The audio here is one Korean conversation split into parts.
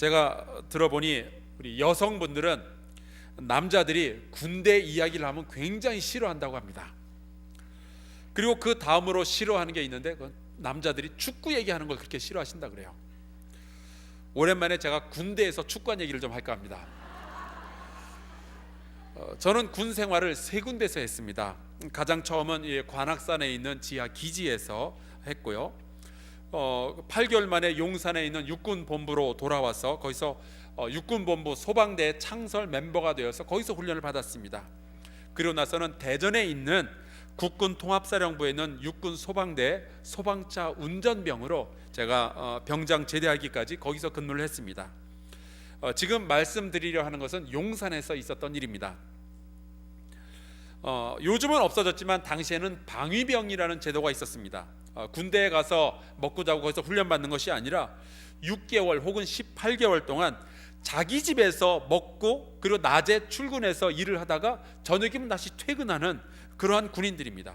제가 들어보니 우리 여성분들은 남자들이 군대 이야기를 하면 굉장히 싫어한다고 합니다. 그리고 그 다음으로 싫어하는 게 있는데, 그건 남자들이 축구 얘기하는 걸 그렇게 싫어하신다 그래요. 오랜만에 제가 군대에서 축구한 얘기를 좀 할까 합니다. 저는 군 생활을 3군데서 했습니다. 가장 처음은 관악산에 있는 지하 기지에서 했고요. 8개월 만에 용산에 있는 육군본부로 돌아와서 거기서 육군본부 소방대 창설 멤버가 되어서 거기서 훈련을 받았습니다. 그리고 나서는 대전에 있는 국군통합사령부에 있는 육군 소방대 소방차 운전병으로 제가 병장 제대하기까지 거기서 근무를 했습니다. 지금 말씀드리려 하는 것은 용산에서 있었던 일입니다. 요즘은 없어졌지만 당시에는 방위병이라는 제도가 있었습니다. 군대에 가서 먹고 자고 거기서 훈련받는 것이 아니라 6개월 혹은 18개월 동안 자기 집에서 먹고 그리고 낮에 출근해서 일을 하다가 저녁이면 다시 퇴근하는 그러한 군인들입니다.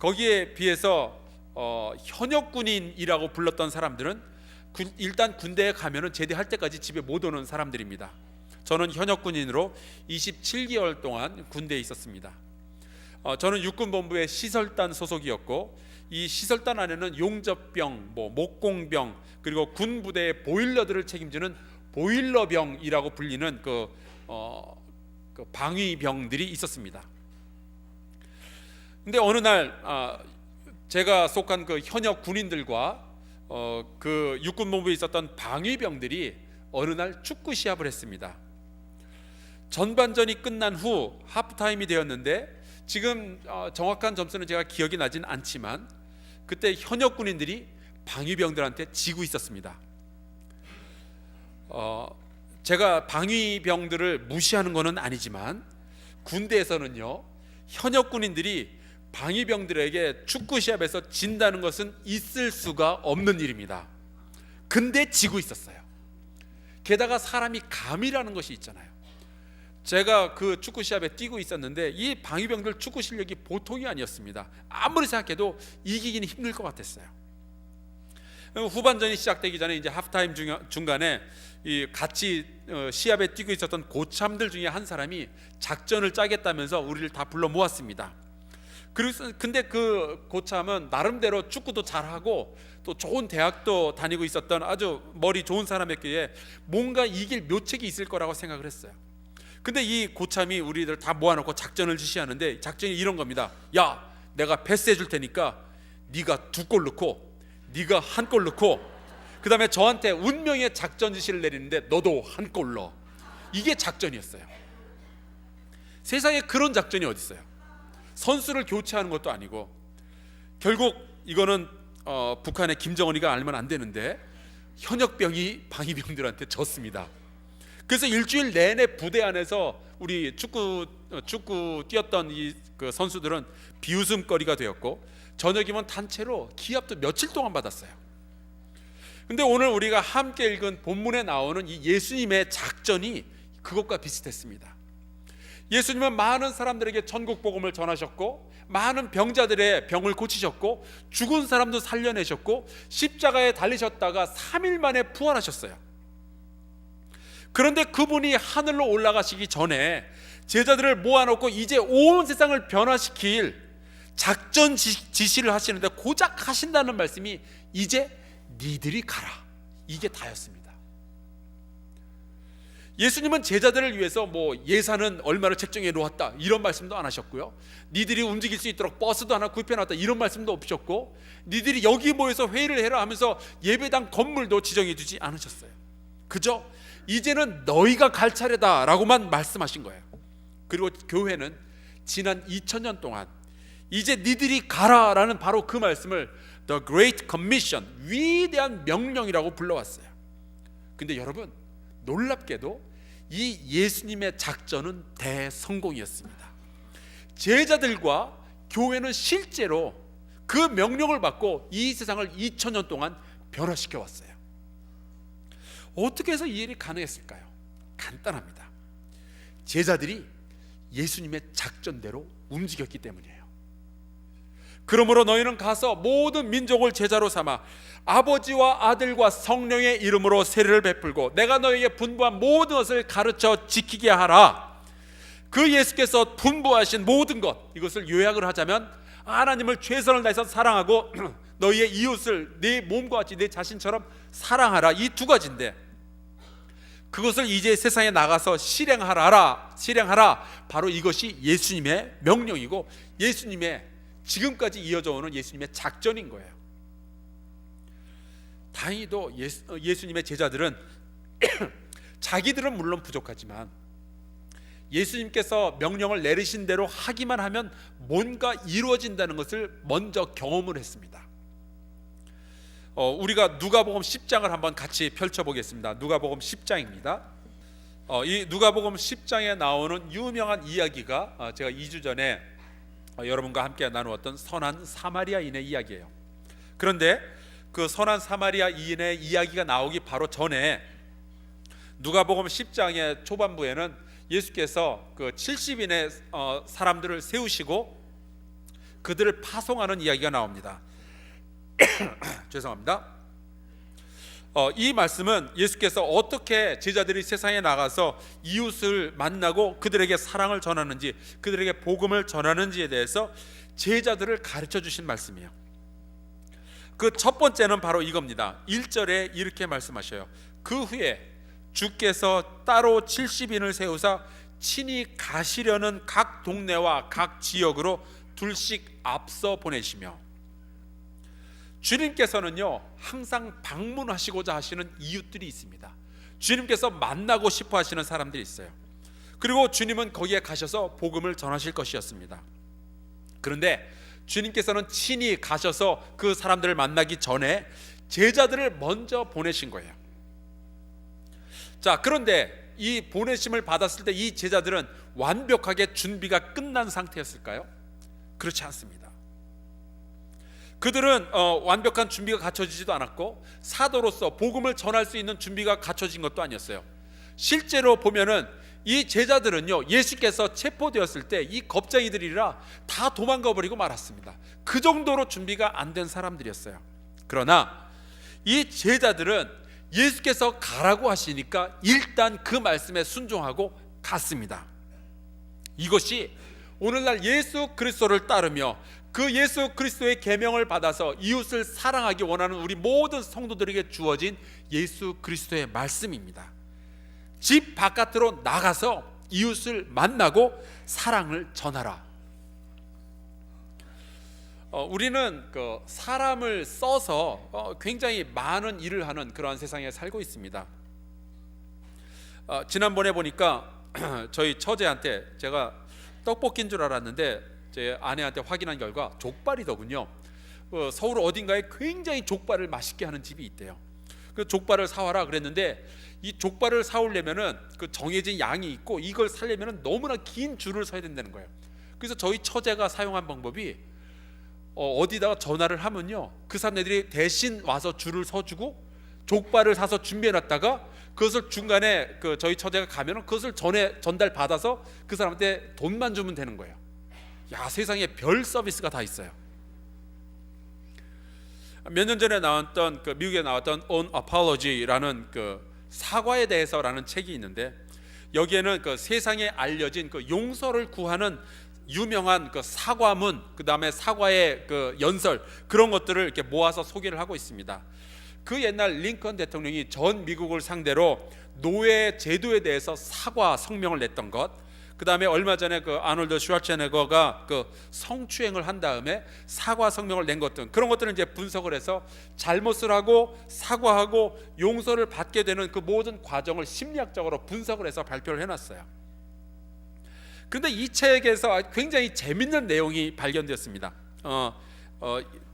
거기에 비해서 현역군인이라고 불렀던 사람들은 일단 군대에 가면은 제대할 때까지 집에 못 오는 사람들입니다. 저는 현역군인으로 27개월 동안 군대에 있었습니다. 저는 육군본부의 시설단 소속이었고, 이 시설단 안에는 용접병, 목공병, 그리고 군부대의 보일러들을 책임지는 보일러병이라고 불리는 그 방위병들이 있었습니다. 근데 어느 날 제가 속한 그 현역 군인들과 그 육군본부에 있었던 방위병들이 어느 날 축구 시합을 했습니다. 전반전이 끝난 후 하프타임이 되었는데, 지금 정확한 점수는 제가 기억이 나진 않지만 그때 현역 군인들이 방위병들한테 지고 있었습니다. 제가 방위병들을 무시하는 것은 아니지만 군대에서는요, 현역 군인들이 방위병들에게 축구 시합에서 진다는 것은 있을 수가 없는 일입니다. 근데 지고 있었어요. 게다가 사람이 감이라는 것이 있잖아요. 제가 그 축구 시합에 뛰고 있었는데 이 방위병들 축구 실력이 보통이 아니었습니다. 아무리 생각해도 이기기는 힘들 것 같았어요. 후반전이 시작되기 전에 이제 하프타임 중간에 이 같이 시합에 뛰고 있었던 고참들 중에 한 사람이 작전을 짜겠다면서 우리를 다 불러 모았습니다. 근데 그 고참은 나름대로 축구도 잘하고 또 좋은 대학도 다니고 있었던 아주 머리 좋은 사람이었기에 뭔가 이길 묘책이 있을 거라고 생각을 했어요. 근데 이 고참이 우리들 다 모아놓고 작전을 지시하는데, 작전이 이런 겁니다. 야, 내가 패스해 줄 테니까 네가 2골 넣고 네가 1골 넣고, 그 다음에 저한테 운명의 작전 지시를 내리는데 너도 1골 넣어. 이게 작전이었어요. 세상에 그런 작전이 어디 있어요? 선수를 교체하는 것도 아니고. 결국 이거는 북한의 김정은이가 알면 안 되는데 현역병이 방위병들한테 졌습니다. 그래서 일주일 내내 부대 안에서 우리 축구 뛰었던 그 선수들은 비웃음거리가 되었고, 저녁이면 단체로 기합도 며칠 동안 받았어요. 근데 오늘 우리가 함께 읽은 본문에 나오는 이 예수님의 작전이 그것과 비슷했습니다. 예수님은 많은 사람들에게 천국 복음을 전하셨고, 많은 병자들의 병을 고치셨고, 죽은 사람도 살려내셨고, 십자가에 달리셨다가 3일 만에 부활하셨어요. 그런데 그분이 하늘로 올라가시기 전에 제자들을 모아놓고 이제 온 세상을 변화시킬 작전 지시를 하시는데, 고작 하신다는 말씀이 이제 니들이 가라, 이게 다였습니다. 예수님은 제자들을 위해서 예산은 얼마를 책정해 놓았다 이런 말씀도 안 하셨고요, 니들이 움직일 수 있도록 버스도 하나 구입해 놨다 이런 말씀도 없으셨고, 니들이 여기 모여서 회의를 해라 하면서 예배당 건물도 지정해 주지 않으셨어요. 그저 이제는 너희가 갈 차례다 라고만 말씀하신 거예요. 그리고 교회는 지난 2000년 동안 이제 니들이 가라 라는 바로 그 말씀을 The Great Commission, 위대한 명령이라고 불러왔어요. 근데 여러분, 놀랍게도 이 예수님의 작전은 대성공이었습니다. 제자들과 교회는 실제로 그 명령을 받고 이 세상을 2000년 동안 변화시켜 왔어요. 어떻게 해서 이 일이 가능했을까요? 간단합니다. 제자들이 예수님의 작전대로 움직였기 때문이에요. 그러므로 너희는 가서 모든 민족을 제자로 삼아 아버지와 아들과 성령의 이름으로 세례를 베풀고 내가 너희에게 분부한 모든 것을 가르쳐 지키게 하라. 그 예수께서 분부하신 모든 것, 이것을 요약을 하자면 하나님을 최선을 다해서 사랑하고 너희의 이웃을 네 몸과 같이 내 자신처럼 사랑하라, 이 두 가지인데 그것을 이제 세상에 나가서 실행하라. 바로 이것이 예수님의 명령이고 예수님의 지금까지 이어져 오는 예수님의 작전인 거예요. 다행히도 예수님의 제자들은 자기들은 물론 부족하지만 예수님께서 명령을 내리신 대로 하기만 하면 뭔가 이루어진다는 것을 먼저 경험을 했습니다. 우리가 누가복음 10장을 한번 같이 펼쳐보겠습니다. 누가복음 10장입니다. 이 누가복음 10장에 나오는 유명한 이야기가 제가 2주 전에 여러분과 함께 나누었던 선한 사마리아인의 이야기예요. 그런데 그 선한 사마리아인의 이야기가 나오기 바로 전에 누가복음 10장의 초반부에는 예수께서 그 70인의 사람들을 세우시고 그들을 파송하는 이야기가 나옵니다. 죄송합니다. 이 말씀은 예수께서 어떻게 제자들이 세상에 나가서 이웃을 만나고 그들에게 사랑을 전하는지, 그들에게 복음을 전하는지에 대해서 제자들을 가르쳐 주신 말씀이에요. 그 첫 번째는 바로 이겁니다. 1절에 이렇게 말씀하셔요. 그 후에 주께서 따로 70인을 세우사 친히 가시려는 각 동네와 각 지역으로 둘씩 앞서 보내시며, 주님께서는요 항상 방문하시고자 하시는 이웃들이 있습니다. 주님께서 만나고 싶어 하시는 사람들이 있어요. 그리고 주님은 거기에 가셔서 복음을 전하실 것이었습니다. 그런데 주님께서는 친히 가셔서 그 사람들을 만나기 전에 제자들을 먼저 보내신 거예요. 자, 그런데 이 보내심을 받았을 때 이 제자들은 완벽하게 준비가 끝난 상태였을까요? 그렇지 않습니다. 그들은 완벽한 준비가 갖춰지지도 않았고 사도로서 복음을 전할 수 있는 준비가 갖춰진 것도 아니었어요. 실제로 보면은 이 제자들은요 예수께서 체포되었을 때 이 겁쟁이들이라 다 도망가 버리고 말았습니다. 그 정도로 준비가 안 된 사람들이었어요. 그러나 이 제자들은 예수께서 가라고 하시니까 일단 그 말씀에 순종하고 갔습니다. 이것이 오늘날 예수 그리스도를 따르며 그 예수 그리스도의 계명을 받아서 이웃을 사랑하기 원하는 우리 모든 성도들에게 주어진 예수 그리스도의 말씀입니다. 집 바깥으로 나가서 이웃을 만나고 사랑을 전하라. 우리는 그 사람을 써서 굉장히 많은 일을 하는 그러한 세상에 살고 있습니다. 지난번에 보니까 저희 처제한테 제가 떡볶이인 줄 알았는데 제 아내한테 확인한 결과 족발이더군요. 서울 어딘가에 굉장히 족발을 맛있게 하는 집이 있대요. 그 족발을 사와라 그랬는데 이 족발을 사오려면은 그 정해진 양이 있고 이걸 사려면은 너무나 긴 줄을 서야 된다는 거예요. 그래서 저희 처제가 사용한 방법이 어디다가 전화를 하면요 그 사람들이 대신 와서 줄을 서주고 족발을 사서 준비해놨다가 그것을 중간에 그 저희 처제가 가면은 그것을 전달 받아서 그 사람한테 돈만 주면 되는 거예요. 야, 세상에 별 서비스가 다 있어요. 몇 년 전에 나왔던 그 미국에 나왔던 On Apology라는 그 사과에 대해서라는 책이 있는데 여기에는 그 세상에 알려진 그 용서를 구하는 유명한 그 사과문, 그 다음에 사과의 그 연설, 그런 것들을 이렇게 모아서 소개를 하고 있습니다. 그 옛날 링컨 대통령이 전 미국을 상대로 노예 제도에 대해서 사과 성명을 냈던 것, 그 다음에 얼마 전에 그 아놀드 슈왈체네거가 그 성추행을 한 다음에 사과 성명을 낸 것들, 그런 것들을 이제 분석을 해서 잘못을 하고 사과하고 용서를 받게 되는 그 모든 과정을 심리학적으로 분석을 해서 발표를 해놨어요. 그런데 이 책에서 굉장히 재밌는 내용이 발견되었습니다.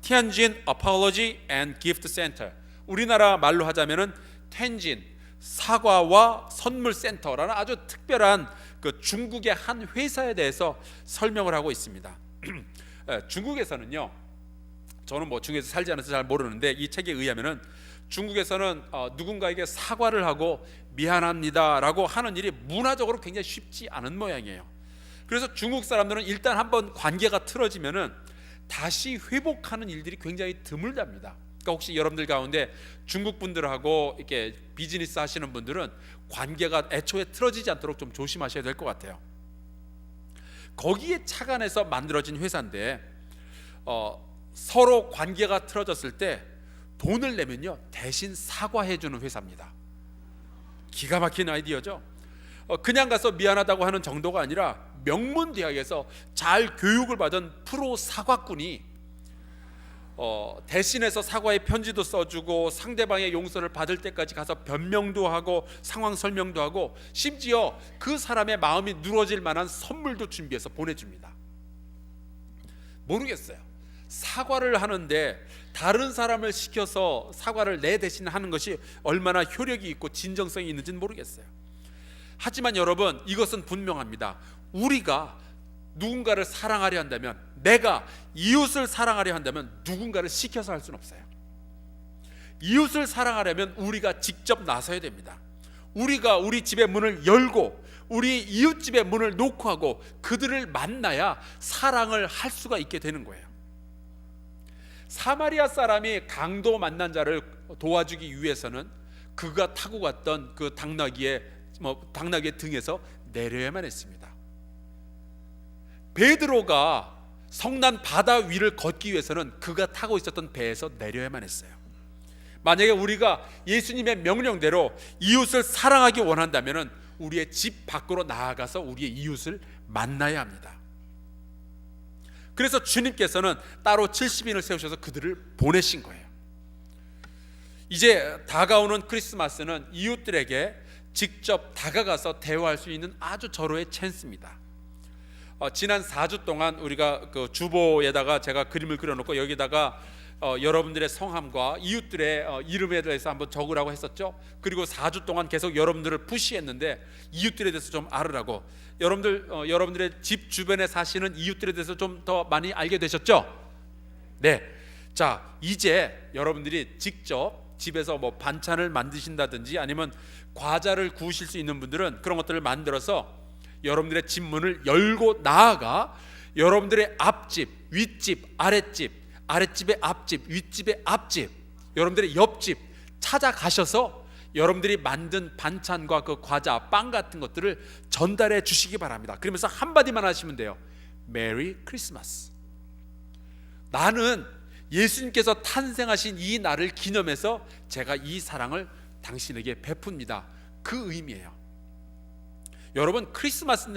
티안진 Apology and Gift Center, 우리나라 말로 하자면은 텐진 사과와 선물 센터라는 아주 특별한 그 중국의 한 회사에 대해서 설명을 하고 있습니다. 중국에서는요, 저는 뭐 중국에서 살지 않아서 잘 모르는데 이 책에 의하면은 중국에서는 누군가에게 사과를 하고 미안합니다라고 하는 일이 문화적으로 굉장히 쉽지 않은 모양이에요. 그래서 중국 사람들은 일단 한번 관계가 틀어지면은 다시 회복하는 일들이 굉장히 드물답니다. 그러니까 혹시 여러분들 가운데 중국 분들하고 이렇게 비즈니스 하시는 분들은 관계가 애초에 틀어지지 않도록 좀 조심하셔야 될 것 같아요. 거기에 착안해서 만들어진 회사인데 서로 관계가 틀어졌을 때 돈을 내면요 대신 사과해주는 회사입니다. 기가 막힌 아이디어죠. 그냥 가서 미안하다고 하는 정도가 아니라 명문대학에서 잘 교육을 받은 프로 사과꾼이 대신해서 사과의 편지도 써주고 상대방의 용서를 받을 때까지 가서 변명도 하고 상황 설명도 하고 심지어 그 사람의 마음이 누러질 만한 선물도 준비해서 보내줍니다. 모르겠어요. 사과를 하는데 다른 사람을 시켜서 사과를 내 대신 하는 것이 얼마나 효력이 있고 진정성이 있는지는 모르겠어요. 하지만 여러분, 이것은 분명합니다. 우리가 누군가를 사랑하려 한다면, 내가 이웃을 사랑하려 한다면 누군가를 시켜서 할 수는 없어요. 이웃을 사랑하려면 우리가 직접 나서야 됩니다. 우리가 우리 집의 문을 열고 우리 이웃집의 문을 노크하고 그들을 만나야 사랑을 할 수가 있게 되는 거예요. 사마리아 사람이 강도 만난 자를 도와주기 위해서는 그가 타고 갔던 그 당나귀의 등에서 내려야만 했습니다. 베드로가 성난 바다 위를 걷기 위해서는 그가 타고 있었던 배에서 내려야만 했어요. 만약에 우리가 예수님의 명령대로 이웃을 사랑하기 원한다면 우리의 집 밖으로 나아가서 우리의 이웃을 만나야 합니다. 그래서 주님께서는 따로 70인을 세우셔서 그들을 보내신 거예요. 이제 다가오는 크리스마스는 이웃들에게 직접 다가가서 대화할 수 있는 아주 절호의 찬스입니다. 지난 4주 동안 우리가 그 주보에다가 제가 그림을 그려놓고 여기다가 여러분들의 성함과 이웃들의 이름에 대해서 한번 적으라고 했었죠. 그리고 4주 동안 계속 여러분들을 푸시했는데 이웃들에 대해서 좀 알으라고. 여러분들의 집 주변에 사시는 이웃들에 대해서 좀 더 많이 알게 되셨죠? 네. 자, 이제 여러분들이 직접 집에서 뭐 반찬을 만드신다든지 아니면 과자를 구우실 수 있는 분들은 그런 것들을 만들어서 여러분들의 집 문을 열고 나아가 여러분들의 앞집, 윗집, 아랫집의 앞집, 윗집의 앞집, 여러분들의 옆집 찾아가셔서 여러분들이 만든 반찬과 그 과자, 빵 같은 것들을 전달해 주시기 바랍니다. 그러면서 한마디만 하시면 돼요. 메리 크리스마스. 나는 예수님께서 탄생하신 이 날을 기념해서 제가 이 사랑을 당신에게 베풉니다. 그 의미예요. 여러분, 크리스마스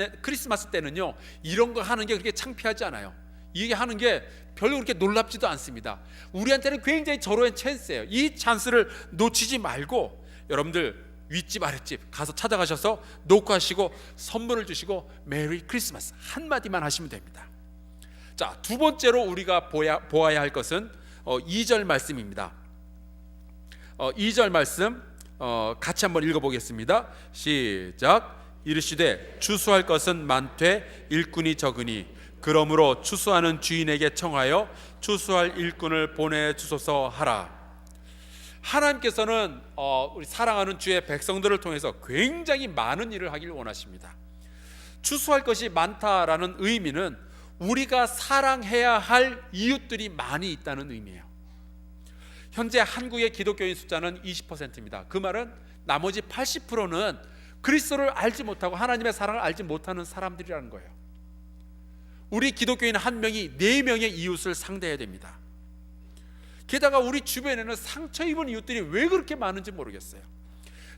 때는요 이런 거 하는 게 그렇게 창피하지 않아요. 이게 하는 게 별로 그렇게 놀랍지도 않습니다. 우리한테는 굉장히 절호의 찬스예요. 이 찬스를 놓치지 말고 여러분들 윗집 아랫집 가서 찾아가셔서 노크하시고 선물을 주시고 메리 크리스마스 한마디만 하시면 됩니다. 자, 두 번째로 우리가 보아야 할 것은 2절 말씀입니다. 2절 말씀 같이 한번 읽어보겠습니다. 시작. 이르시되 추수할 것은 많되 일꾼이 적으니 그러므로 추수하는 주인에게 청하여 추수할 일꾼을 보내주소서 하라. 하나님께서는 우리 사랑하는 주의 백성들을 통해서 굉장히 많은 일을 하길 원하십니다. 추수할 것이 많다라는 의미는 우리가 사랑해야 할 이웃들이 많이 있다는 의미예요. 현재 한국의 기독교인 숫자는 20%입니다. 그 말은 나머지 80%는 그리스도를 알지 못하고 하나님의 사랑을 알지 못하는 사람들이라는 거예요. 우리 기독교인 한 명이 4명의 이웃을 상대해야 됩니다. 게다가 우리 주변에는 상처 입은 이웃들이 왜 그렇게 많은지 모르겠어요.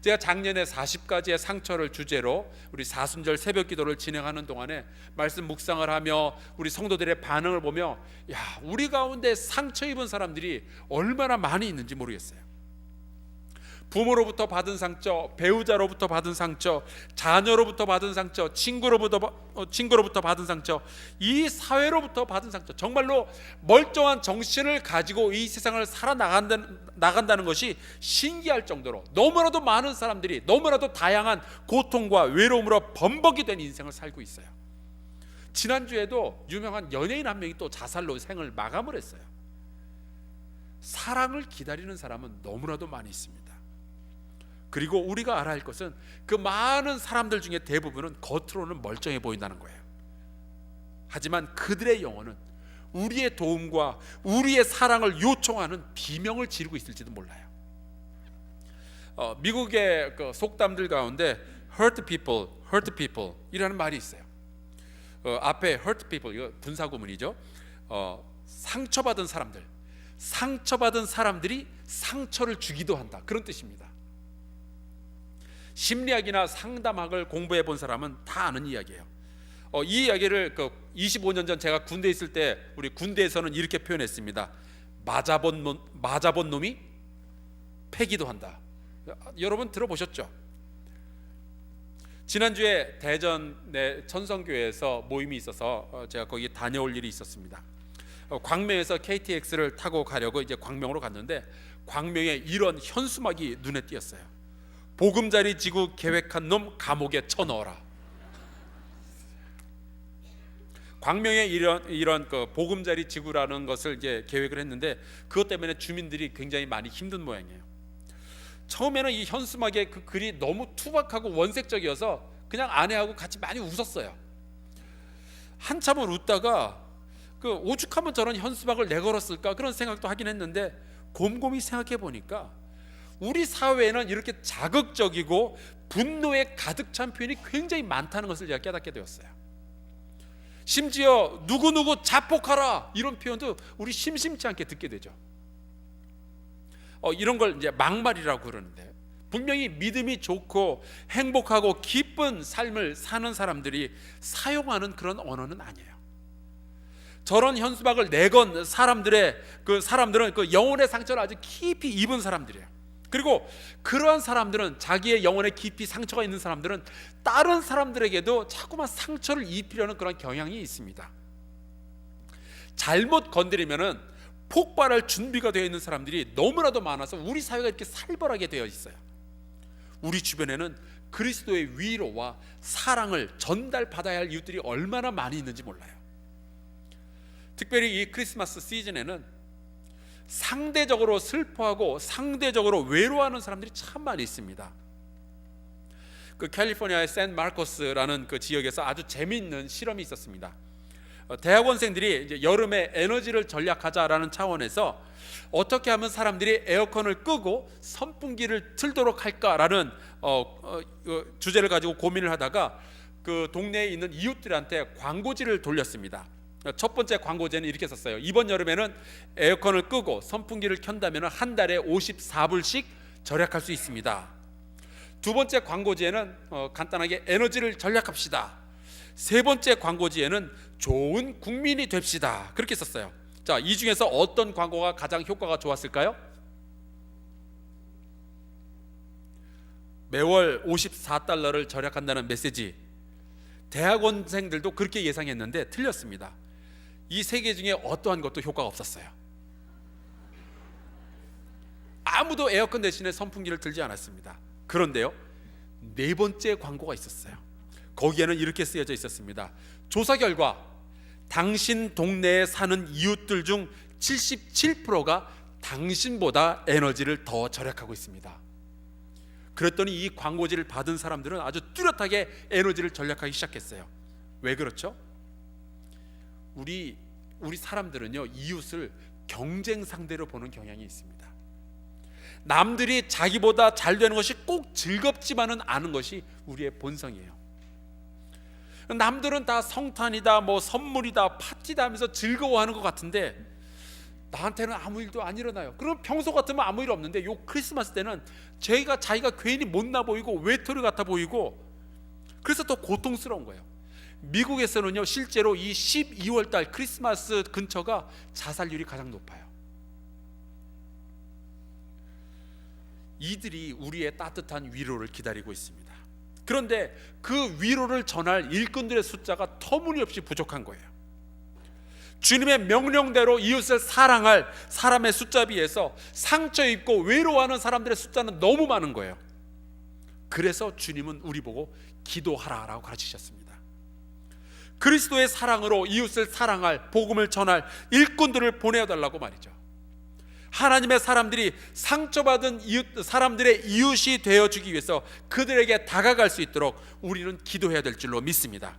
제가 작년에 40가지의 상처를 주제로 우리 사순절 새벽 기도를 진행하는 동안에 말씀 묵상을 하며 우리 성도들의 반응을 보며 우리 가운데 상처 입은 사람들이 얼마나 많이 있는지 모르겠어요. 부모로부터 받은 상처, 배우자로부터 받은 상처, 자녀로부터 받은 상처, 친구로부터 받은 상처, 이 사회로부터 받은 상처, 정말로 멀쩡한 정신을 가지고 이 세상을 살아나간다는 것이 신기할 정도로 너무나도 많은 사람들이 너무나도 다양한 고통과 외로움으로 범벅이 된 인생을 살고 있어요. 지난주에도 유명한 연예인 한 명이 또 자살로 생을 마감을 했어요. 사랑을 기다리는 사람은 너무나도 많이 있습니다. 그리고 우리가 알아야 할 것은 그 많은 사람들 중에 대부분은 겉으로는 멀쩡해 보인다는 거예요. 하지만 그들의 영혼은 우리의 도움과 우리의 사랑을 요청하는 비명을 지르고 있을지도 몰라요. 미국의 그 속담들 가운데 hurt people 이라는 말이 있어요. 앞에 hurt people, 이거 분사구문이죠. 상처받은 사람들이 상처를 주기도 한다, 그런 뜻입니다. 심리학이나 상담학을 공부해 본 사람은 다 아는 이야기예요. 이 이야기를 25년 전 제가 군대에 있을 때 우리 군대에서는 이렇게 표현했습니다. 맞아본 놈이 패기도 한다. 여러분 들어보셨죠? 지난주에 대전 내 천성교회에서 모임이 있어서 제가 거기 다녀올 일이 있었습니다. 광명에서 KTX를 타고 가려고 이제 광명으로 갔는데 광명에 이런 현수막이 눈에 띄었어요. 보금자리 지구 계획한 놈 감옥에 쳐넣어라. 광명에 이런 그 보금자리 지구라는 것을 이제 계획을 했는데 그것 때문에 주민들이 굉장히 많이 힘든 모양이에요. 처음에는 이 현수막의 그 글이 너무 투박하고 원색적이어서 그냥 아내하고 같이 많이 웃었어요. 한참을 웃다가 그 오죽하면 저런 현수막을 내걸었을까 그런 생각도 하긴 했는데 곰곰이 생각해 보니까 우리 사회에는 이렇게 자극적이고 분노에 가득 찬 표현이 굉장히 많다는 것을 제가 깨닫게 되었어요. 심지어 누구누구 자폭하라 이런 표현도 우리 심심치 않게 듣게 되죠. 이런 걸 이제 막말이라고 그러는데 분명히 믿음이 좋고 행복하고 기쁜 삶을 사는 사람들이 사용하는 그런 언어는 아니에요. 저런 현수막을 내건 사람들은 그 영혼의 상처를 아주 깊이 입은 사람들이에요. 그리고 그러한 사람들은 자기의 영혼에 깊이 상처가 있는 사람들은 다른 사람들에게도 자꾸만 상처를 입히려는 그런 경향이 있습니다. 잘못 건드리면은 폭발할 준비가 되어 있는 사람들이 너무나도 많아서 우리 사회가 이렇게 살벌하게 되어 있어요. 우리 주변에는 그리스도의 위로와 사랑을 전달받아야 할 이웃들이 얼마나 많이 있는지 몰라요. 특별히 이 크리스마스 시즌에는 상대적으로 슬퍼하고 상대적으로 외로워하는 사람들이 참 많이 있습니다. 그 캘리포니아의 샌마르코스라는 그 지역에서 아주 재미있는 실험이 있었습니다. 대학원생들이 이제 여름에 에너지를 절약하자라는 차원에서 어떻게 하면 사람들이 에어컨을 끄고 선풍기를 틀도록 할까라는 주제를 가지고 고민을 하다가 그 동네에 있는 이웃들한테 광고지를 돌렸습니다. 첫 번째 광고제는 이렇게 썼어요. 이번 여름에는 에어컨을 끄고 선풍기를 켠다면 한 달에 54불씩 절약할 수 있습니다. 두 번째 광고지에는 간단하게 에너지를 절약합시다. 세 번째 광고지에는 좋은 국민이 됩시다. 그렇게 썼어요. 자, 이 중에서 어떤 광고가 가장 효과가 좋았을까요? 매월 54달러를 절약한다는 메시지. 대학원생들도 그렇게 예상했는데 틀렸습니다. 이 세 개 중에 어떠한 것도 효과가 없었어요. 아무도 에어컨 대신에 선풍기를 틀지 않았습니다. 그런데요, 네 번째 광고가 있었어요. 거기에는 이렇게 쓰여져 있었습니다. 조사 결과 당신 동네에 사는 이웃들 중 77%가 당신보다 에너지를 더 절약하고 있습니다. 그랬더니 이 광고지를 받은 사람들은 아주 뚜렷하게 에너지를 절약하기 시작했어요. 왜 그렇죠? 우리 사람들은요, 이웃을 경쟁 상대로 보는 경향이 있습니다. 남들이 자기보다 잘 되는 것이 꼭 즐겁지만은 않은 것이 우리의 본성이에요. 남들은 다 성탄이다, 뭐 선물이다, 파티다 하면서 즐거워하는 것 같은데 나한테는 아무 일도 안 일어나요. 그럼 평소 같으면 아무 일 없는데 요 크리스마스 때는 자기가 괜히 못나 보이고 외톨이 같아 보이고 그래서 더 고통스러운 거예요. 미국에서는요, 실제로 이 12월 달 크리스마스 근처가 자살률이 가장 높아요. 이들이 우리의 따뜻한 위로를 기다리고 있습니다. 그런데 그 위로를 전할 일꾼들의 숫자가 터무니없이 부족한 거예요. 주님의 명령대로 이웃을 사랑할 사람의 숫자에 비해서 상처 입고 외로워하는 사람들의 숫자는 너무 많은 거예요. 그래서 주님은 우리 보고 기도하라라고 가르치셨습니다. 그리스도의 사랑으로 이웃을 사랑할, 복음을 전할 일꾼들을 보내달라고 말이죠. 하나님의 사람들이 상처받은 사람들의 이웃이 되어주기 위해서 그들에게 다가갈 수 있도록 우리는 기도해야 될 줄로 믿습니다.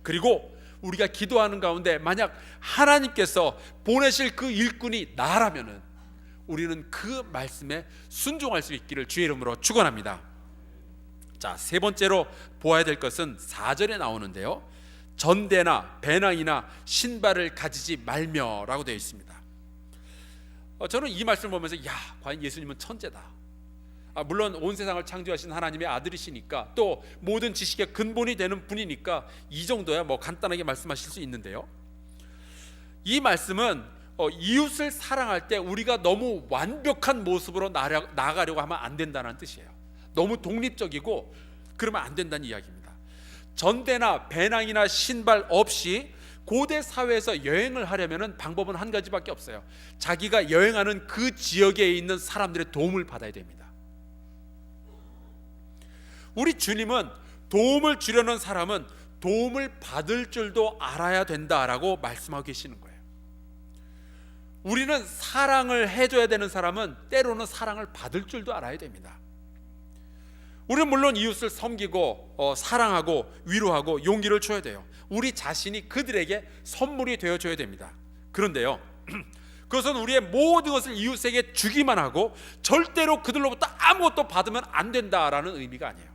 그리고 우리가 기도하는 가운데 만약 하나님께서 보내실 그 일꾼이 나라면은 우리는 그 말씀에 순종할 수 있기를 주의 이름으로 축원합니다. 자, 세 번째로 보아야 될 것은 4절에 나오는데요, 전대나 배낭이나 신발을 가지지 말며라고 되어 있습니다. 저는 이 말씀을 보면서 과연 예수님은 천재다. 물론 온 세상을 창조하신 하나님의 아들이시니까, 또 모든 지식의 근본이 되는 분이니까 이 정도야 뭐 간단하게 말씀하실 수 있는데요, 이 말씀은 이웃을 사랑할 때 우리가 너무 완벽한 모습으로 나아가려고 하면 안 된다는 뜻이에요. 너무 독립적이고 그러면 안 된다는 이야기입니다. 전대나 배낭이나 신발 없이 고대 사회에서 여행을 하려면 방법은 한 가지밖에 없어요. 자기가 여행하는 그 지역에 있는 사람들의 도움을 받아야 됩니다. 우리 주님은 도움을 주려는 사람은 도움을 받을 줄도 알아야 된다라고 말씀하고 계시는 거예요. 우리는 사랑을 해줘야 되는 사람은 때로는 사랑을 받을 줄도 알아야 됩니다. 우리는 물론 이웃을 섬기고 사랑하고 위로하고 용기를 줘야 돼요. 우리 자신이 그들에게 선물이 되어줘야 됩니다. 그런데요, 그것은 우리의 모든 것을 이웃에게 주기만 하고 절대로 그들로부터 아무것도 받으면 안 된다라는 의미가 아니에요.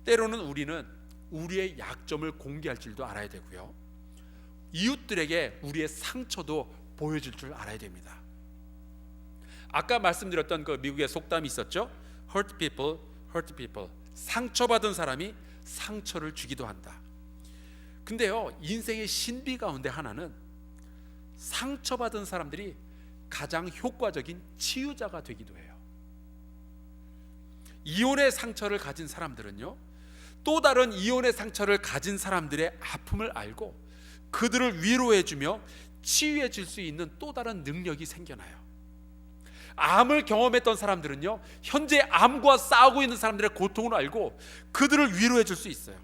때로는 우리는 우리의 약점을 공개할 줄도 알아야 되고요, 이웃들에게 우리의 상처도 보여줄 줄 알아야 됩니다. 아까 말씀드렸던 그 미국의 속담이 있었죠. Hurt people, hurt people. 상처받은 사람이 상처를 주기도 한다. 근데요, 인생의 신비 가운데 하나는 상처받은 사람들이 가장 효과적인 치유자가 되기도 해요. 이혼의 상처를 가진 사람들은요, 또 다른 이혼의 상처를 가진 사람들의 아픔을 알고 그들을 위로해주며 치유해 줄 수 있는 또 다른 능력이 생겨나요. 암을 경험했던 사람들은요, 현재 암과 싸우고 있는 사람들의 고통을 알고 그들을 위로해 줄 수 있어요.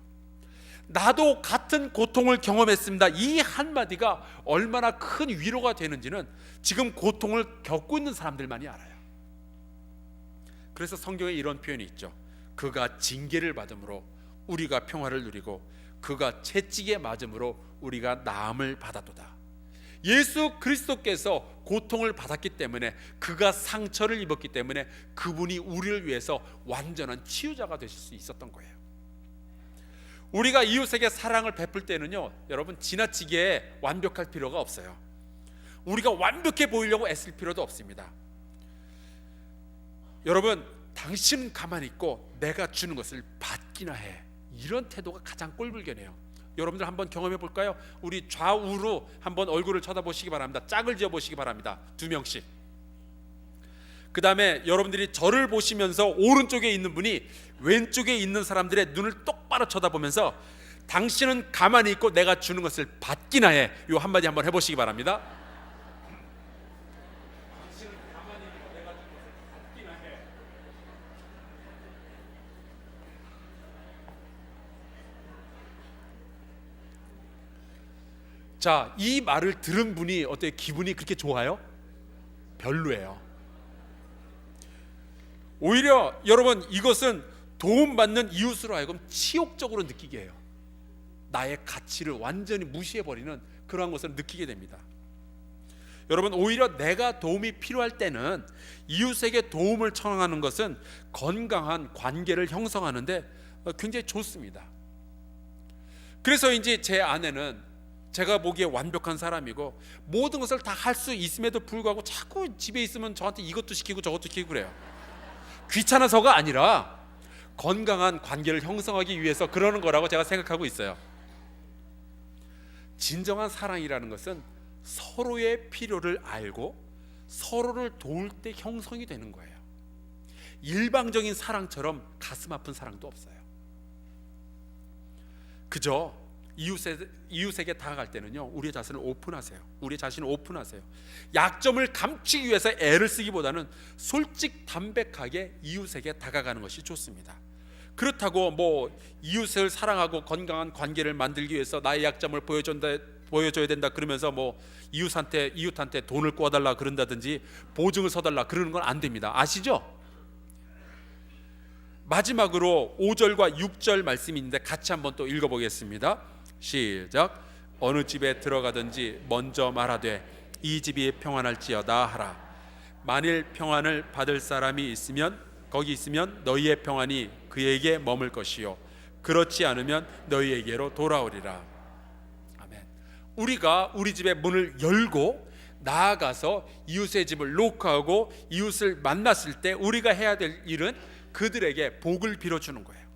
나도 같은 고통을 경험했습니다. 이 한마디가 얼마나 큰 위로가 되는지는 지금 고통을 겪고 있는 사람들만이 알아요. 그래서 성경에 이런 표현이 있죠. 그가 징계를 받음으로 우리가 평화를 누리고 그가 채찍에 맞음으로 우리가 나음을 받았도다. 예수 그리스도께서 고통을 받았기 때문에, 그가 상처를 입었기 때문에 그분이 우리를 위해서 완전한 치유자가 되실 수 있었던 거예요. 우리가 이웃에게 사랑을 베풀 때는요, 여러분 지나치게 완벽할 필요가 없어요. 우리가 완벽해 보이려고 애쓸 필요도 없습니다. 여러분, 당신은 가만히 있고 내가 주는 것을 받기나 해. 이런 태도가 가장 꼴불견해요. 여러분들 한번 경험해 볼까요? 우리 좌우로 한번 얼굴을 쳐다보시기 바랍니다. 짝을 지어 보시기 바랍니다. 2명씩. 그 다음에 여러분들이 저를 보시면서 오른쪽에 있는 분이 왼쪽에 있는 사람들의 눈을 똑바로 쳐다보면서 당신은 가만히 있고 내가 주는 것을 받기나 해. 요 한마디 한번 해보시기 바랍니다. 당신은 가만히 있고 내가 주는 것을 받기나 해. 자, 이 말을 들은 분이 어때요? 기분이 그렇게 좋아요? 별로예요. 오히려 여러분, 이것은 도움받는 이웃으로 하여금 치욕적으로 느끼게 해요. 나의 가치를 완전히 무시해버리는 그러한 것을 느끼게 됩니다. 여러분, 오히려 내가 도움이 필요할 때는 이웃에게 도움을 청하는 것은 건강한 관계를 형성하는데 굉장히 좋습니다. 그래서 이제 제 아내는 제가 보기에 완벽한 사람이고 모든 것을 다 할 수 있음에도 불구하고 자꾸 집에 있으면 저한테 이것도 시키고 저것도 시키고 그래요. 귀찮아서가 아니라 건강한 관계를 형성하기 위해서 그러는 거라고 제가 생각하고 있어요. 진정한 사랑이라는 것은 서로의 필요를 알고 서로를 도울 때 형성이 되는 거예요. 일방적인 사랑처럼 가슴 아픈 사랑도 없어요. 그저 이웃에게 다가갈 때는요, 우리의 자신을 오픈하세요. 우리의 자신을 오픈하세요. 약점을 감추기 위해서 애를 쓰기보다는 솔직 담백하게 이웃에게 다가가는 것이 좋습니다. 그렇다고 뭐 이웃을 사랑하고 건강한 관계를 만들기 위해서 나의 약점을 보여줘야 된다 그러면서 뭐 이웃한테 돈을 꿔달라 그런다든지 보증을 서달라 그러는 건 안 됩니다. 아시죠? 마지막으로 5절과 6절 말씀이 있는데 같이 한번 또 읽어보겠습니다. 시작. 어느 집에 들어가든지 먼저 말하되 이 집이 평안할지어다 하라. 만일 평안을 받을 사람이 있으면 거기 있으면 너희의 평안이 그에게 머물 것이요 그렇지 않으면 너희에게로 돌아오리라. 아멘. 우리가 우리 집의 문을 열고 나아가서 이웃의 집을 노크하고 이웃을 만났을 때 우리가 해야 될 일은 그들에게 복을 빌어주는 거예요.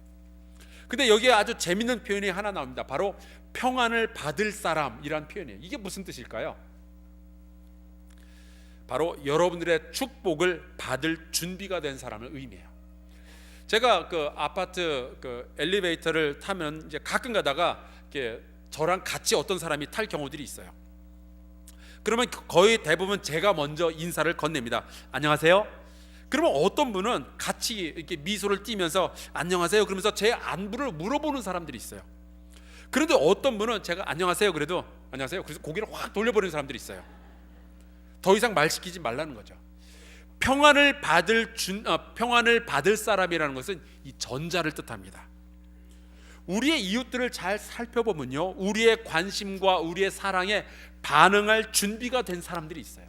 근데 여기에 아주 재밌는 표현이 하나 나옵니다. 바로 평안을 받을 사람이란 표현이에요. 이게 무슨 뜻일까요? 바로 여러분들의 축복을 받을 준비가 된 사람을 의미해요. 제가 그 아파트 그 엘리베이터를 타면 이제 가끔 가다가 이렇게 저랑 같이 어떤 사람이 탈 경우들이 있어요. 그러면 거의 대부분 제가 먼저 인사를 건넵니다. 안녕하세요. 그러면 어떤 분은 같이 이렇게 미소를 띠면서 안녕하세요 그러면서 제 안부를 물어보는 사람들이 있어요. 그런데 어떤 분은 제가 안녕하세요 그래도 안녕하세요 그래서 고개를 확 돌려버리는 사람들이 있어요. 더 이상 말 시키지 말라는 거죠. 평안을 받을 사람이라는 것은 이 전자를 뜻합니다. 우리의 이웃들을 잘 살펴보면요, 우리의 관심과 우리의 사랑에 반응할 준비가 된 사람들이 있어요.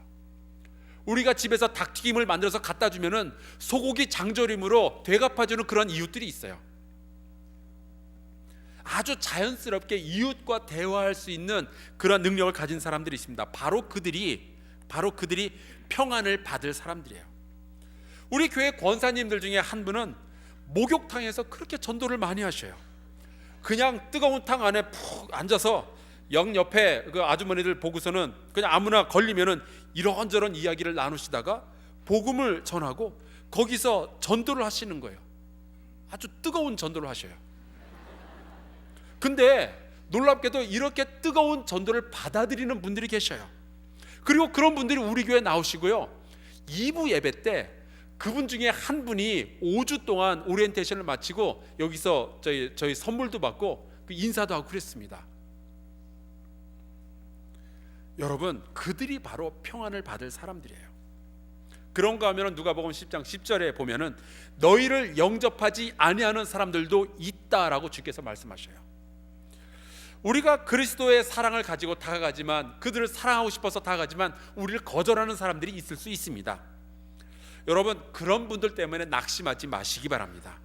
우리가 집에서 닭튀김을 만들어서 갖다 주면은 소고기 장조림으로 되갚아주는 그런 이웃들이 있어요. 아주 자연스럽게 이웃과 대화할 수 있는 그런 능력을 가진 사람들이 있습니다. 바로 그들이 평안을 받을 사람들이에요. 우리 교회 권사님들 중에 한 분은 목욕탕에서 그렇게 전도를 많이 하셔요. 그냥 뜨거운 탕 안에 푹 앉아서 영 옆에 그 아주머니들 보고서는 그냥 아무나 걸리면은 이런저런 이야기를 나누시다가 복음을 전하고 거기서 전도를 하시는 거예요. 아주 뜨거운 전도를 하셔요. 근데 놀랍게도 이렇게 뜨거운 전도를 받아들이는 분들이 계셔요. 그리고 그런 분들이 우리 교회에 나오시고요, 2부 예배 때 그분 중에 한 분이 5주 동안 오리엔테이션을 마치고 여기서 저희 선물도 받고 인사도 하고 그랬습니다. 여러분, 그들이 바로 평안을 받을 사람들이에요. 그런가 하면 누가복음 10장 10절에 보면은 너희를 영접하지 아니하는 사람들도 있다라고 주께서 말씀하셔요. 우리가 그리스도의 사랑을 가지고 다가가지만, 그들을 사랑하고 싶어서 다가가지만 우리를 거절하는 사람들이 있을 수 있습니다. 여러분, 그런 분들 때문에 낙심하지 마시기 바랍니다.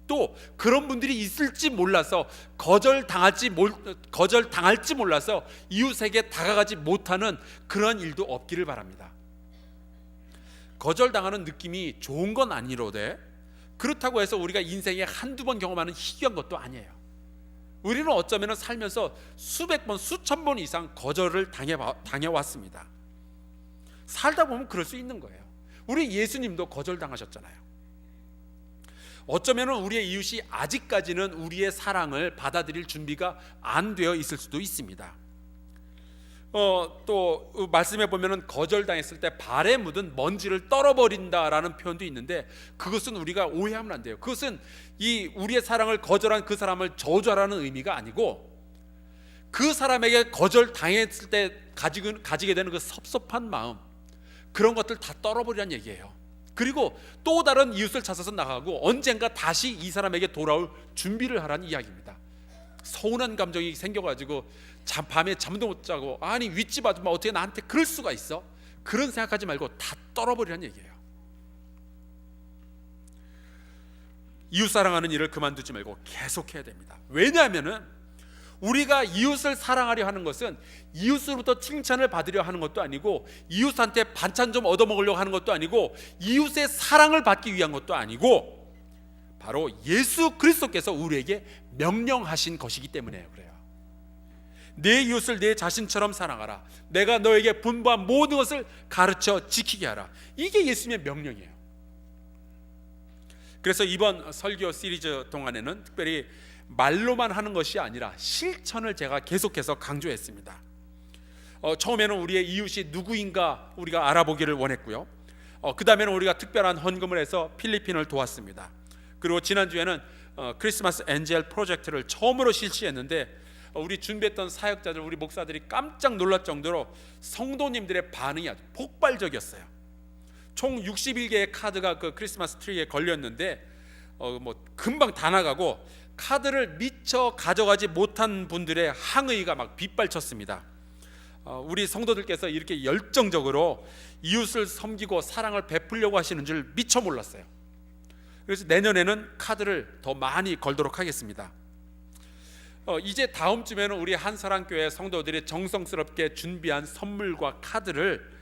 또 그런 분들이 있을지 몰라서 거절당할지 몰라서 이웃에게 다가가지 못하는 그런 일도 없기를 바랍니다. 거절당하는 느낌이 좋은 건 아니로되 그렇다고 해서 우리가 인생에 한두 번 경험하는 희귀한 것도 아니에요. 우리는 어쩌면 살면서 수백 번, 수천 번 이상 거절을 당해왔습니다. 살다 보면 그럴 수 있는 거예요. 우리 예수님도 거절당하셨잖아요. 어쩌면 우리의 이웃이 아직까지는 우리의 사랑을 받아들일 준비가 안 되어 있을 수도 있습니다. 또 말씀해 보면은 거절당했을 때 발에 묻은 먼지를 떨어버린다라는 표현도 있는데, 그것은 우리가 오해하면 안 돼요. 그것은 이 우리의 사랑을 거절한 그 사람을 저주하라는 의미가 아니고, 그 사람에게 거절당했을 때 가지게 되는 그 섭섭한 마음, 그런 것들 다 떨어버리라는 얘기예요. 그리고 또 다른 이웃을 찾아서 나가고 언젠가 다시 이 사람에게 돌아올 준비를 하라는 이야기입니다. 서운한 감정이 생겨가지고 밤에 잠도 못 자고, 아니 윗집 아줌마 어떻게 나한테 그럴 수가 있어? 그런 생각하지 말고 다 떨어버리라는 얘기예요. 이웃 사랑하는 일을 그만두지 말고 계속해야 됩니다. 왜냐하면은 우리가 이웃을 사랑하려 하는 것은 이웃으로부터 칭찬을 받으려 하는 것도 아니고, 이웃한테 반찬 좀 얻어먹으려고 하는 것도 아니고, 이웃의 사랑을 받기 위한 것도 아니고, 바로 예수 그리스도께서 우리에게 명령하신 것이기 때문에 그래요. 내 이웃을 내 자신처럼 사랑하라. 내가 너에게 분부한 모든 것을 가르쳐 지키게 하라. 이게 예수님의 명령이에요. 그래서 이번 설교 시리즈 동안에는 특별히 말로만 하는 것이 아니라 실천을 제가 계속해서 강조했습니다. 처음에는 우리의 이웃이 누구인가 우리가 알아보기를 원했고요. 그 다음에는 우리가 특별한 헌금을 해서 필리핀을 도왔습니다. 그리고 지난주에는 크리스마스 엔젤 프로젝트를 처음으로 실시했는데, 우리 준비했던 사역자들, 우리 목사들이 깜짝 놀랄 정도로 성도님들의 반응이 아주 폭발적이었어요. 총 61개의 카드가 그 크리스마스 트리에 걸렸는데 금방 다 나가고, 카드를 미처 가져가지 못한 분들의 항의가 막 빗발쳤습니다. 우리 성도들께서 이렇게 열정적으로 이웃을 섬기고 사랑을 베풀려고 하시는 줄 미처 몰랐어요. 그래서 내년에는 카드를 더 많이 걸도록 하겠습니다. 이제 다음 주에는 우리 한사랑교회 성도들이 정성스럽게 준비한 선물과 카드를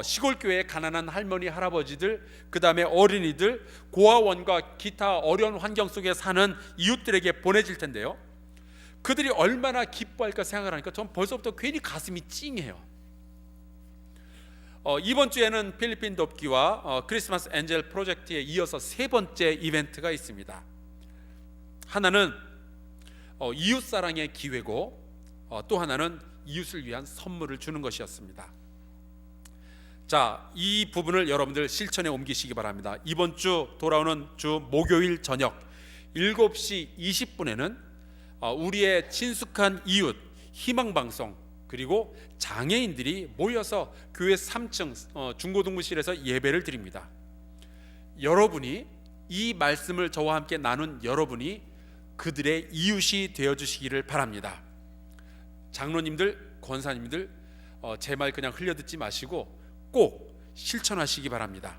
시골교회 가난한 할머니 할아버지들, 그 다음에 어린이들, 고아원과 기타 어려운 환경 속에 사는 이웃들에게 보내질 텐데요, 그들이 얼마나 기뻐할까 생각을 하니까 전 벌써부터 괜히 가슴이 찡해요. 이번 주에는 필리핀 돕기와 크리스마스 엔젤 프로젝트에 이어서 세 번째 이벤트가 있습니다. 하나는 이웃 사랑의 기회고, 또 하나는 이웃을 위한 선물을 주는 것이었습니다. 자, 이 부분을 여러분들 실천에 옮기시기 바랍니다. 이번 주 돌아오는 주 목요일 저녁 7시 20분에는 우리의 친숙한 이웃, 희망방송, 그리고 장애인들이 모여서 교회 3층 중고등부실에서 예배를 드립니다. 여러분이, 이 말씀을 저와 함께 나눈 여러분이 그들의 이웃이 되어주시기를 바랍니다. 장로님들, 권사님들, 제 말 그냥 흘려듣지 마시고 꼭 실천하시기 바랍니다.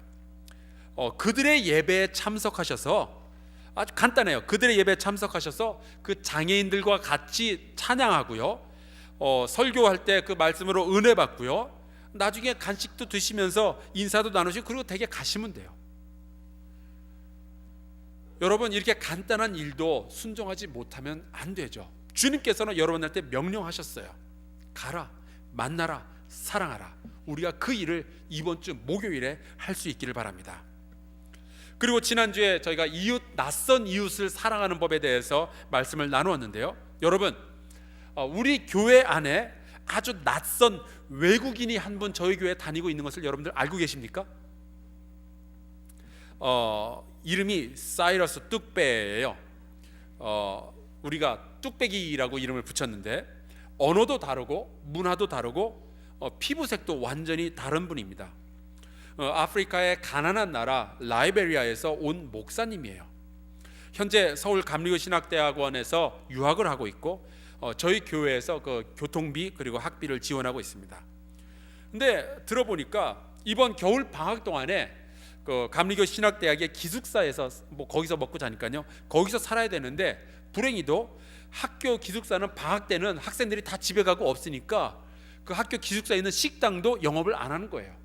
그들의 예배에 참석하셔서, 아주 간단해요. 그들의 예배에 참석하셔서 그 장애인들과 같이 찬양하고요, 설교할 때 그 말씀으로 은혜 받고요, 나중에 간식도 드시면서 인사도 나누시고, 그리고 댁에 가시면 돼요. 여러분, 이렇게 간단한 일도 순종하지 못하면 안 되죠. 주님께서는 여러분한테 명령하셨어요. 가라, 만나라, 사랑하라. 우리가 그 일을 이번 주 목요일에 할 수 있기를 바랍니다. 그리고 지난주에 저희가 낯선 이웃을 사랑하는 법에 대해서 말씀을 나누었는데요, 여러분, 우리 교회 안에 아주 낯선 외국인이 한 분 저희 교회에 다니고 있는 것을 여러분들 알고 계십니까? 이름이 사이러스 뚝배예요. 우리가 뚝배기라고 이름을 붙였는데 언어도 다르고 문화도 다르고 피부색도 완전히 다른 분입니다. 아프리카의 가난한 나라 라이베리아에서 온 목사님이에요. 현재 서울 감리교 신학대학원에서 유학을 하고 있고, 저희 교회에서 그 교통비 그리고 학비를 지원하고 있습니다. 근데 들어보니까 이번 겨울 방학 동안에 그 감리교 신학대학의 기숙사에서 거기서 먹고 자니까요, 거기서 살아야 되는데, 불행히도 학교 기숙사는 방학 때는 학생들이 다 집에 가고 없으니까 그 학교 기숙사에 있는 식당도 영업을 안 하는 거예요.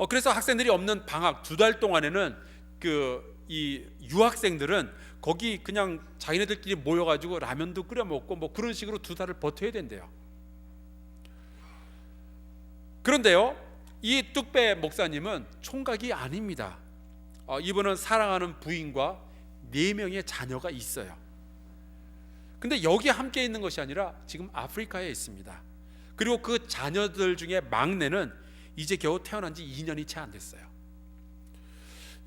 그래서 학생들이 없는 방학 2달 동안에는 이 유학생들은 거기 그냥 자기네들끼리 모여가지고 라면도 끓여 먹고 그런 식으로 2달을 버텨야 된대요. 그런데요, 이 뚝배 목사님은 총각이 아닙니다. 이분은 사랑하는 부인과 4명의 자녀가 있어요. 근데 여기 함께 있는 것이 아니라 지금 아프리카에 있습니다. 그리고 그 자녀들 중에 막내는 이제 겨우 태어난 지 2년이 채 안 됐어요.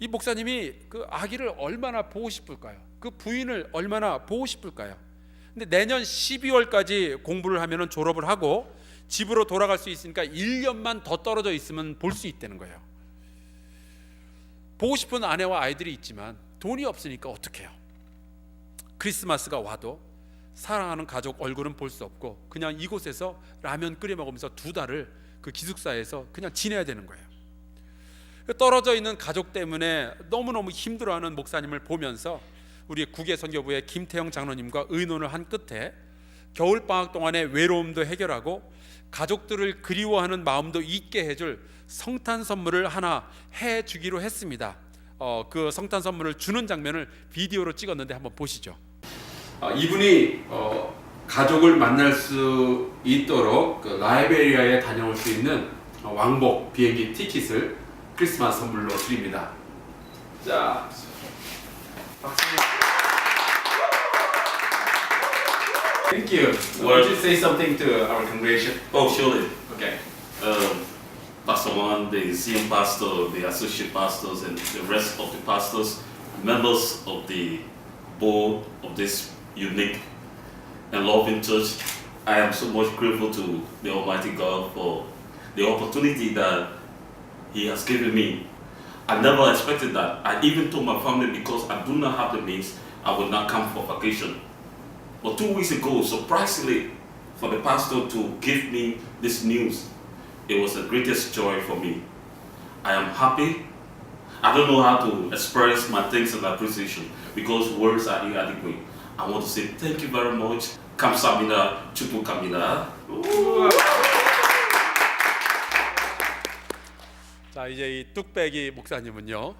이 목사님이 그 아기를 얼마나 보고 싶을까요? 그 부인을 얼마나 보고 싶을까요? 근데 내년 12월까지 공부를 하면 졸업을 하고 집으로 돌아갈 수 있으니까 1년만 더 떨어져 있으면 볼 수 있다는 거예요. 보고 싶은 아내와 아이들이 있지만 돈이 없으니까 어떡해요? 크리스마스가 와도 사랑하는 가족 얼굴은 볼 수 없고 그냥 이곳에서 라면 끓여 먹으면서 2달을 그 기숙사에서 그냥 지내야 되는 거예요. 떨어져 있는 가족 때문에 너무너무 힘들어하는 목사님을 보면서 우리 국외선교부의 김태형 장로님과 의논을 한 끝에 겨울방학 동안의 외로움도 해결하고 가족들을 그리워하는 마음도 잊게 해줄 성탄 선물을 하나 해주기로 했습니다. 그 성탄 선물을 주는 장면을 비디오로 찍었는데 한번 보시죠. 이분이 가족을 만날 수 있도록 그 라이베리아에 다녀올 수 있는 왕복 비행기 티켓을 크리스마스 선물로 드립니다. 자, 박수. Thank you. Would you say something to our congregation? Oh, surely. Okay. Pastor Juan, the senior pastor, the associate pastors, and the rest of the pastors, members of the board of this unique and loving church, I am so much grateful to the Almighty God for the opportunity that He has given me. I never expected that. I even told my family, because I do not have the means, I would not come for vacation. But 2 weeks ago, surprisingly, for the pastor to give me this news, it was the greatest joy for me. I am happy. I don't know how to express my thanks and appreciation because words are inadequate. I want to say thank you very much. 감사합니다. 축복합니다. 자, 이제 이 뚝배기 목사님은요,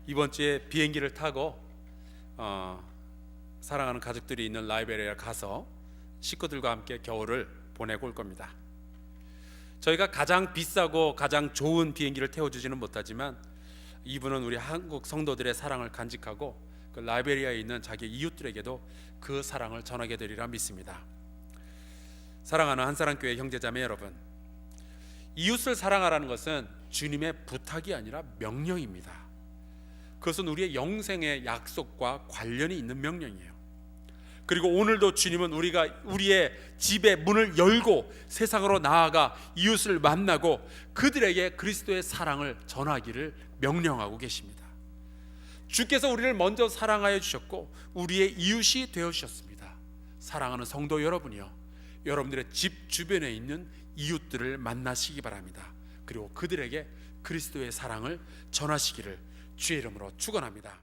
이번 주에 비행기를 타고 사랑하는 가족들이 있는 라이베리아에 가서 식구들과 함께 겨울을 보내고 올 겁니다. 저희가 가장 비싸고 가장 좋은 비행기를 태워주지는 못하지만 이분은 우리 한국 성도들의 사랑을 간직하고 그 라이베리아에 있는 자기 이웃들에게도 그 사랑을 전하게 되리라 믿습니다. 사랑하는 한사랑교회 형제자매 여러분, 이웃을 사랑하라는 것은 주님의 부탁이 아니라 명령입니다. 그것은 우리의 영생의 약속과 관련이 있는 명령이에요. 그리고 오늘도 주님은 우리의 집의 문을 열고 세상으로 나아가 이웃을 만나고 그들에게 그리스도의 사랑을 전하기를 명령하고 계십니다. 주께서 우리를 먼저 사랑하여 주셨고 우리의 이웃이 되어 주셨습니다. 사랑하는 성도 여러분이요, 여러분들의 집 주변에 있는 이웃들을 만나시기 바랍니다. 그리고 그들에게 그리스도의 사랑을 전하시기를 주의 이름으로 축원합니다.